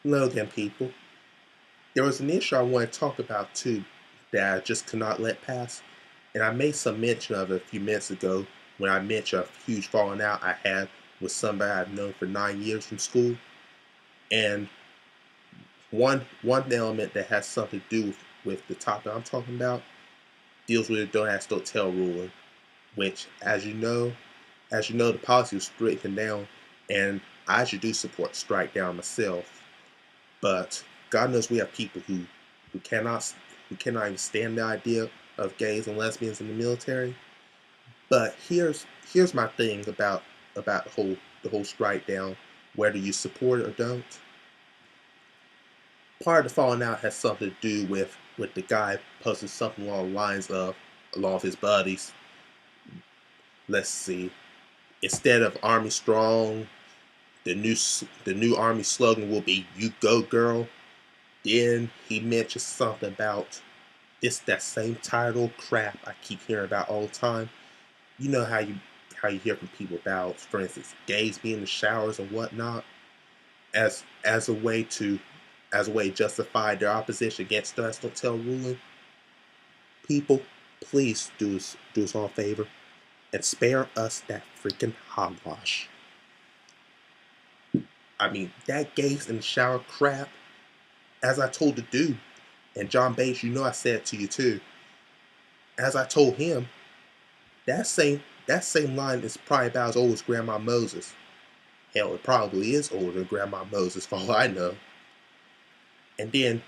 Hello again, people. There was an issue I want to talk about too that I just could not let pass, and I made some mention of it a few minutes ago when I mentioned a huge falling out I had with somebody I've known for 9 years from school. And one element that has something to do with the topic I'm talking about deals with the don't ask, don't tell ruling, which, the policy was stricken down, and I actually do support strike down myself. But God knows we have people who cannot who cannot even stand the idea of gays and lesbians in the military. But here's my thing about the whole strike down, whether you support it or don't. Part of the falling out has something to do with the guy posting something along the lines of along with his buddies. Let's see. Instead of Army Strong, the new Army slogan will be "You Go Girl." Then he mentioned something about it's that same title crap I keep hearing about all the time. You know how you hear from people about, for instance, gays being in the showers and whatnot, as a way to justify their opposition against us don't tell ruling. People, please do us all a favor and spare us that freaking hogwash. I mean, that gays in the shower crap, as I told the dude, and John Bates, I said it to you too. As I told him, that same line is probably about as old as Grandma Moses. Hell, it probably is older than Grandma Moses, for all I know. And then,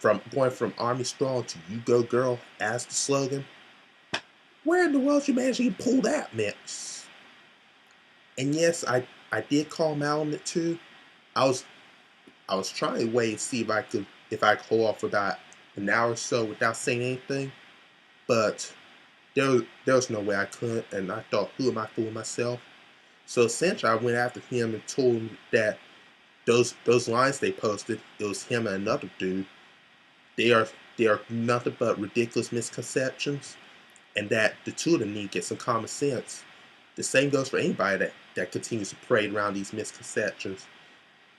from going from Army Strong to You Go Girl as the slogan, where in the world did you manage to pull that mix? And yes, I did call him out on it too. I was I was trying to wait and see if I could hold off for about an hour or so without saying anything, but there was no way I could, and I thought, who am I fooling myself? So essentially, I went after him and told him that those lines they posted, it was him and another dude. They are they are nothing but ridiculous misconceptions, and that the two of them need to get some common sense. The same goes for anybody that continues to parade around these misconceptions.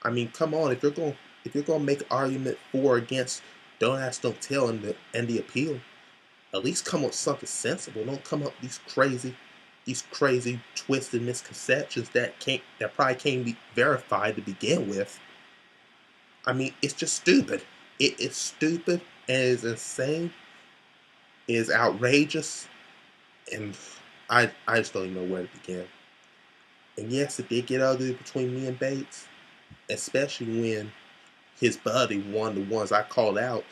I mean, come on, if you're going to make an argument for or against don't ask, don't tell, and the appeal, at least come up with something sensible. Don't come up with these crazy twisted misconceptions that probably can't be verified to begin with. I mean, it's just stupid. It is stupid and it is insane. It is outrageous, and I just don't even know where to begin. And yes, it did get ugly between me and Bates, especially when his buddy, one of the ones I called out,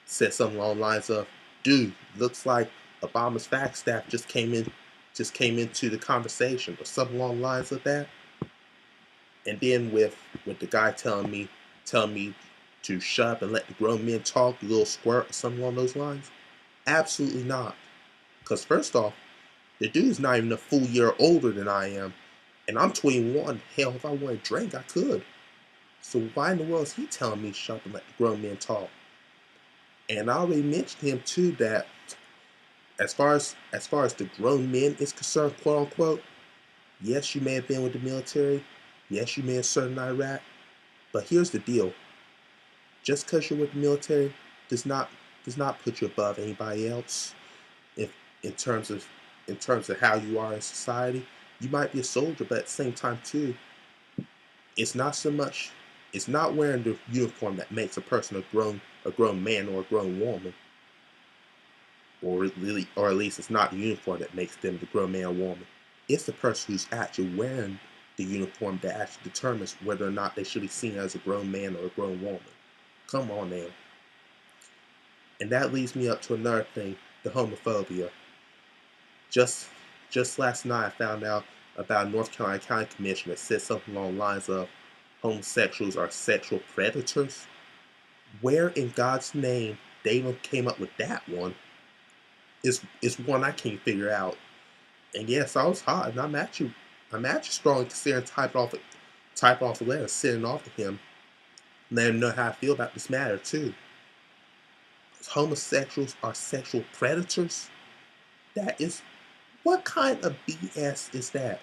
said something along the lines of, "Dude, looks like Obama's fact staff just came into the conversation," or something along the lines of that. And then with the guy telling me to shut up and let the grown men talk, you little squirt, or something along those lines. Absolutely not. Because first off, the dude's not even a full year older than I am, and I'm 21. Hell, if I wanted to drink, I could. So why in the world is he telling me to shut up and let the grown men talk? And I already mentioned to him too that as far as the grown men is concerned, quote unquote, yes, you may have been with the military, yes, you may have served in Iraq, but here's the deal: just because you're with the military does not does not put you above anybody else. If in terms of how you are in society, you might be a soldier, but at the same time too, it's not so much. It's not wearing the uniform that makes a person a grown man or a grown woman, or at least it's not the uniform that makes them the grown man or woman. It's the person who's actually wearing the uniform that actually determines whether or not they should be seen as a grown man or a grown woman. Come on now. And that leads me up to another thing, the homophobia. Just just last night I found out about a North Carolina County Commission that said something along the lines of homosexuals are sexual predators. Where in God's name they even came up with that one is one I can't figure out. And yes, I was hot, and I'm actually strongly considering type off a letter, sending off to him, let him know how I feel about this matter too. Homosexuals are sexual predators. That is, what kind of BS is that?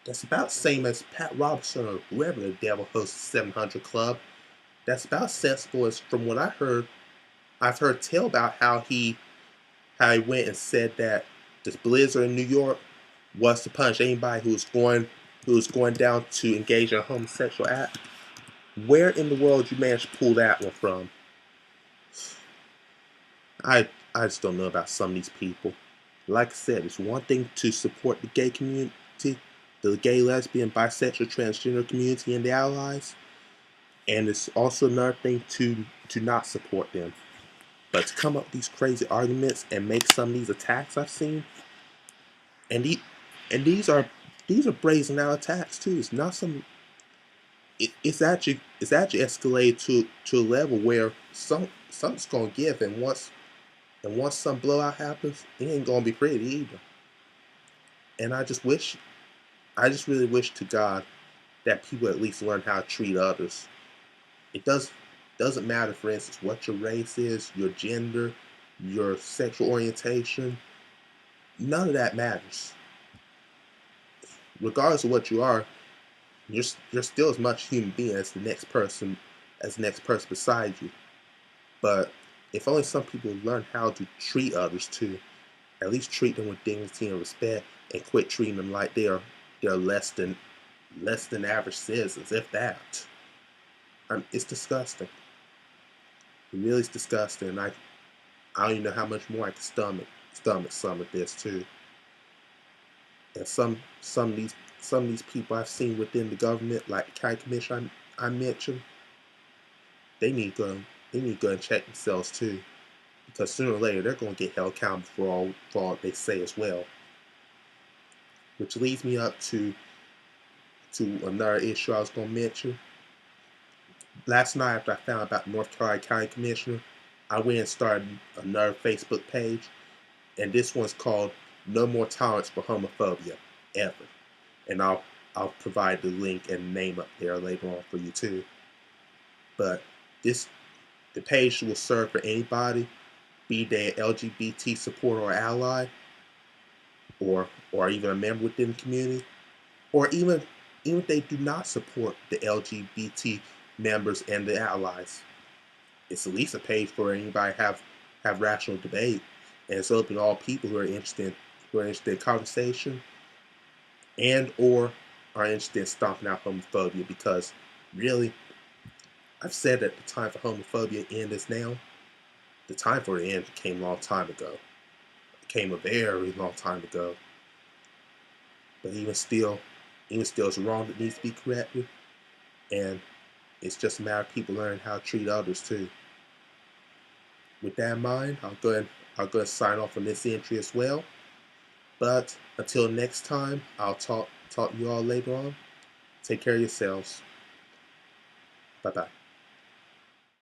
That's about the same as Pat Robertson or whoever the devil hosts the 700 Club. That's about sensible as from what I heard. I've heard tell about how he went and said that this blizzard in New York was to punish anybody who was going down to engage in a homosexual act. Where in the world did you manage to pull that one from? I just don't know about some of these people. Like I said, it's one thing to support the gay community, the gay, lesbian, bisexual, transgender community, and the allies, and it's also another thing to not support them. But to come up with these crazy arguments and make some of these attacks I've seen, and the, and these are brazen out attacks too. It's not some. It's actually escalated to a level where something's gonna give, and once some blowout happens, it ain't gonna be pretty either. And I just really wish to God that people at least learn how to treat others. It doesn't matter, for instance, what your race is, your gender, your sexual orientation. None of that matters. Regardless of what you are, you're still as much human being as the next person beside you. But if only some people learn how to treat others too, at least treat them with dignity and respect, and quit treating them like they're less than average citizens, if that. It's disgusting. It really is disgusting. And I don't even know how much more I can stomach some of this too. And some of these people I've seen within the government, like the county commission I mentioned, they need to go they need to go and check themselves too, because sooner or later they're going to get held accountable for all they say as well. Which leads me up to another issue I was going to mention. Last night, after I found out about the North Carolina County Commissioner, I went and started another Facebook page, and this one's called "No More Tolerance for Homophobia Ever," and I'll provide the link and name up there later on for you too. But this the page will serve for anybody, be they an LGBT supporter or ally, or even a member within the community, or even if they do not support the LGBT members and the allies. It's at least a page for anybody to have rational debate, and it's open to all people who are interested in conversation and or are interested in stomping out homophobia. Because really, I've said that the time for homophobia to end is now. The time for it to end came a long time ago. It came a very long time ago. But even still, it's wrong that needs to be corrected, and it's just a matter of people learning how to treat others too. With that in mind, I'll go and sign off on this entry as well. But until next time, I'll talk to you all later on. Take care of yourselves. Bye bye.